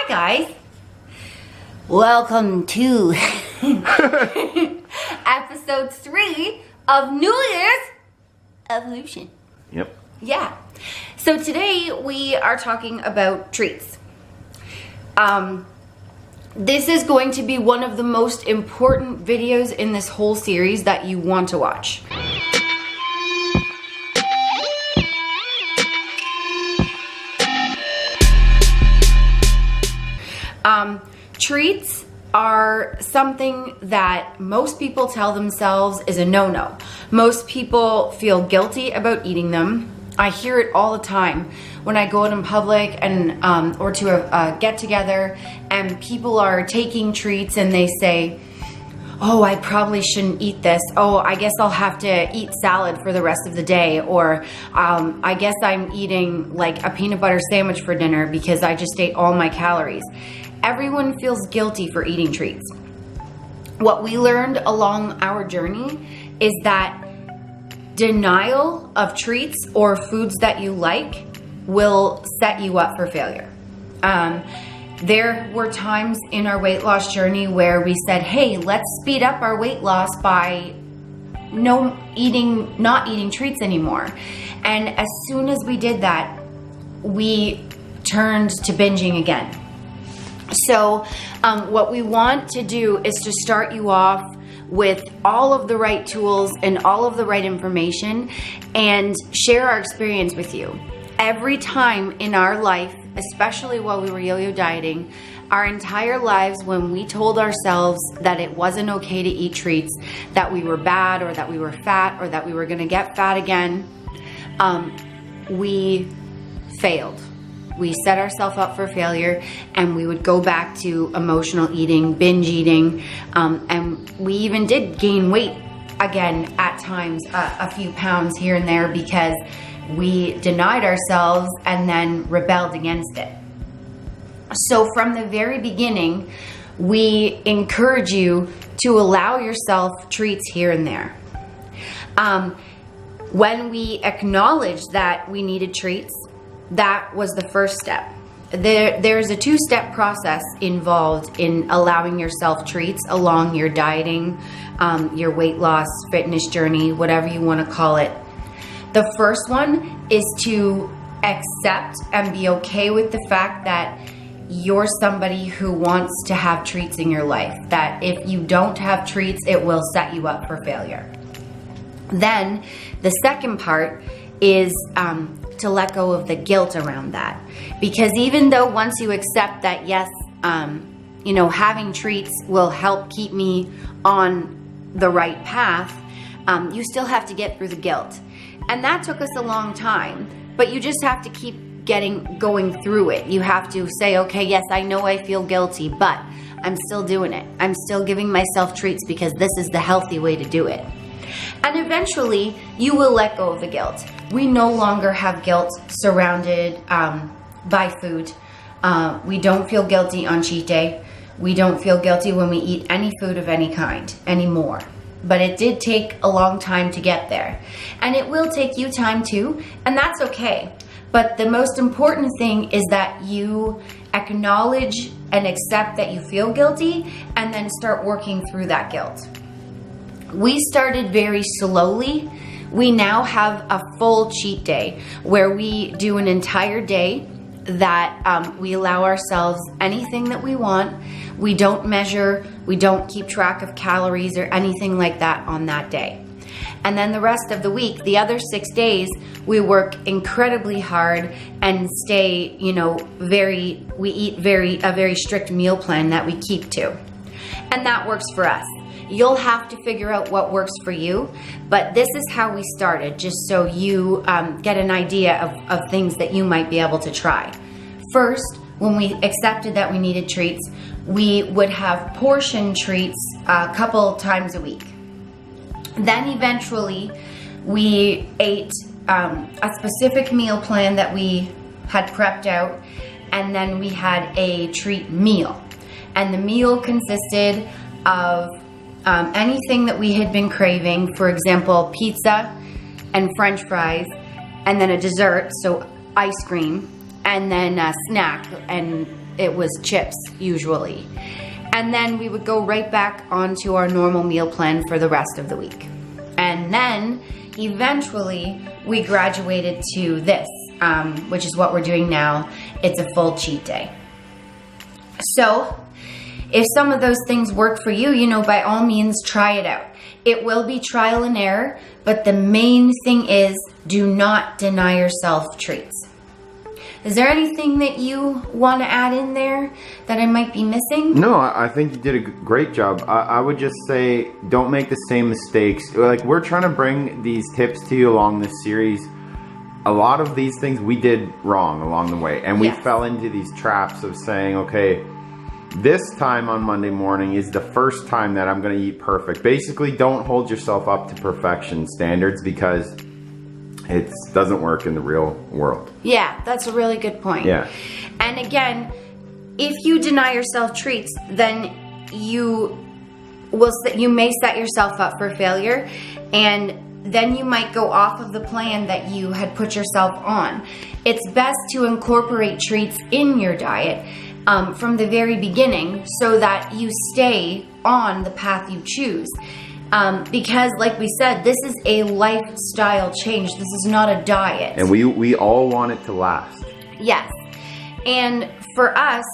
Hi guys, welcome to episode 3 of New Year's Evolution. Yep. Yeah. So today we are talking about treats. This is going to be one of the most important videos in this whole series that you want to watch. Treats are something that most people tell themselves is a no-no. Most people feel guilty about eating them. I hear it all the time when I go out in public and or to a get-together and people are taking treats and they say, oh, I probably shouldn't eat this. Oh, I guess I'll have to eat salad for the rest of the day. Or I guess I'm eating like a peanut butter sandwich for dinner because I just ate all my calories. Everyone feels guilty for eating treats. What we learned along our journey is that denial of treats or foods that you like will set you up for failure. There were times in our weight loss journey where we said, hey, let's speed up our weight loss by not eating treats anymore. And as soon as we did that, we turned to binging again. So what we want to do is to start you off with all of the right tools and all of the right information and share our experience with you. Every time in our life, especially while we were yo-yo dieting, our entire lives when we told ourselves that it wasn't okay to eat treats, that we were bad or that we were fat or that we were gonna get fat again, we failed. We set ourselves up for failure and we would go back to emotional eating, binge eating, and we even did gain weight again at times, a few pounds here and there because we denied ourselves and then rebelled against it. So from the very beginning, we encourage you to allow yourself treats here and there. When we acknowledged that we needed treats, that was the first step. There's a 2-step process involved in allowing yourself treats along your dieting, your weight loss, fitness journey, whatever you want to call it. The first one is to accept and be okay with the fact that you're somebody who wants to have treats in your life. That if you don't have treats, it will set you up for failure. Then the second part is to let go of the guilt around that. Because even though once you accept that, yes, having treats will help keep me on the right path, you still have to get through the guilt. And that took us a long time, but you just have to keep going through it. You have to say, okay, yes, I know I feel guilty, but I'm still doing it. I'm still giving myself treats because this is the healthy way to do it. And eventually, you will let go of the guilt. We no longer have guilt surrounded by food. We don't feel guilty on cheat day. We don't feel guilty when we eat any food of any kind anymore. But it did take a long time to get there. And it will take you time too, and that's okay. But the most important thing is that you acknowledge and accept that you feel guilty and then start working through that guilt. We started very slowly. We now have a full cheat day where we do an entire day that we allow ourselves anything that we want. We don't measure, we don't keep track of calories or anything like that on that day. And then the rest of the week, the other 6 days, we work incredibly hard and stay, we eat a very strict meal plan that we keep to. And that works for us. You'll have to figure out what works for you, but this is how we started, just so you get an idea of things that you might be able to try. First, when we accepted that we needed treats, we would have portion treats a couple times a week. Then eventually, we ate a specific meal plan that we had prepped out, and then we had a treat meal. And the meal consisted of anything that we had been craving, for example, pizza and French fries, and then a dessert, so ice cream, and then a snack, and it was chips usually. And then we would go right back onto our normal meal plan for the rest of the week. And then eventually we graduated to this, which is what we're doing now. It's a full cheat day. So if some of those things work for you, you know, by all means, try it out. It will be trial and error, but the main thing is do not deny yourself treats. Is there anything that you want to add in there that I might be missing? No, I think you did a great job. I would just say don't make the same mistakes. Like, we're trying to bring these tips to you along this series. A lot of these things we did wrong along the way, and we fell into these traps of saying, okay, this time on Monday morning is the first time that I'm going to eat perfect. Basically, don't hold yourself up to perfection standards, because it doesn't work in the real world. Yeah, that's a really good point. Yeah. And again, if you deny yourself treats, then you may set yourself up for failure, and then you might go off of the plan that you had put yourself on. It's best to incorporate treats in your diet from the very beginning, so that you stay on the path you choose. Because like we said, this is a lifestyle change. This is not a diet. And we all want it to last. Yes. And for us,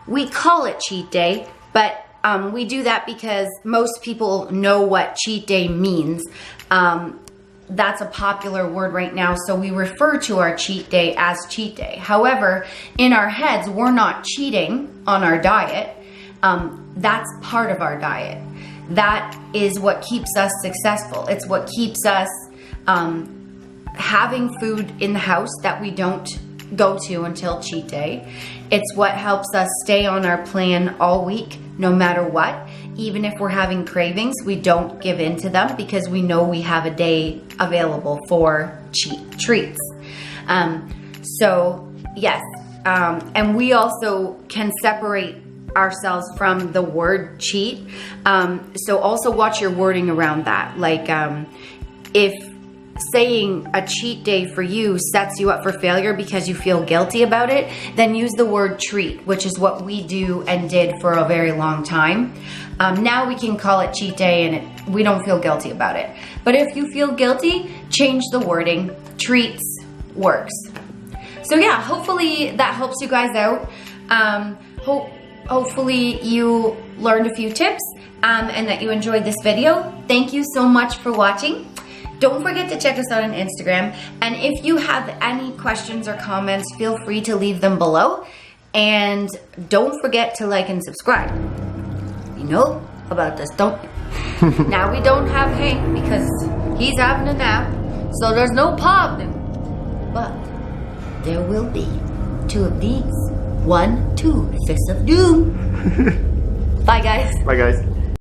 we call it cheat day, but we do that because most people know what cheat day means. That's a popular word right now, so we refer to our cheat day as cheat day. However, in our heads, we're not cheating on our diet. That's part of our diet. That is what keeps us successful. It's what keeps us having food in the house that we don't go to until cheat day. It's what helps us stay on our plan all week, no matter what. Even if we're having cravings, we don't give in to them, because we know we have a day available for treats. So yes, and we also can separate ourselves from the word cheat. So also watch your wording around that. Like if saying a cheat day for you sets you up for failure because you feel guilty about it, then use the word treat, which is what we do and did for a very long time. Now we can call it cheat day, and we don't feel guilty about it. But if you feel guilty, change the wording. Treats works. So yeah, hopefully that helps you guys out. Hopefully you learned a few tips and that you enjoyed this video. Thank you so much for watching. Don't forget to check us out on Instagram. And if you have any questions or comments, feel free to leave them below. And don't forget to like and subscribe. You know about this, don't you? Now we don't have Hank because he's having a nap, so there's no problem. But there will be 2 of these. 1, 2 fists of doom. Bye guys. Bye guys.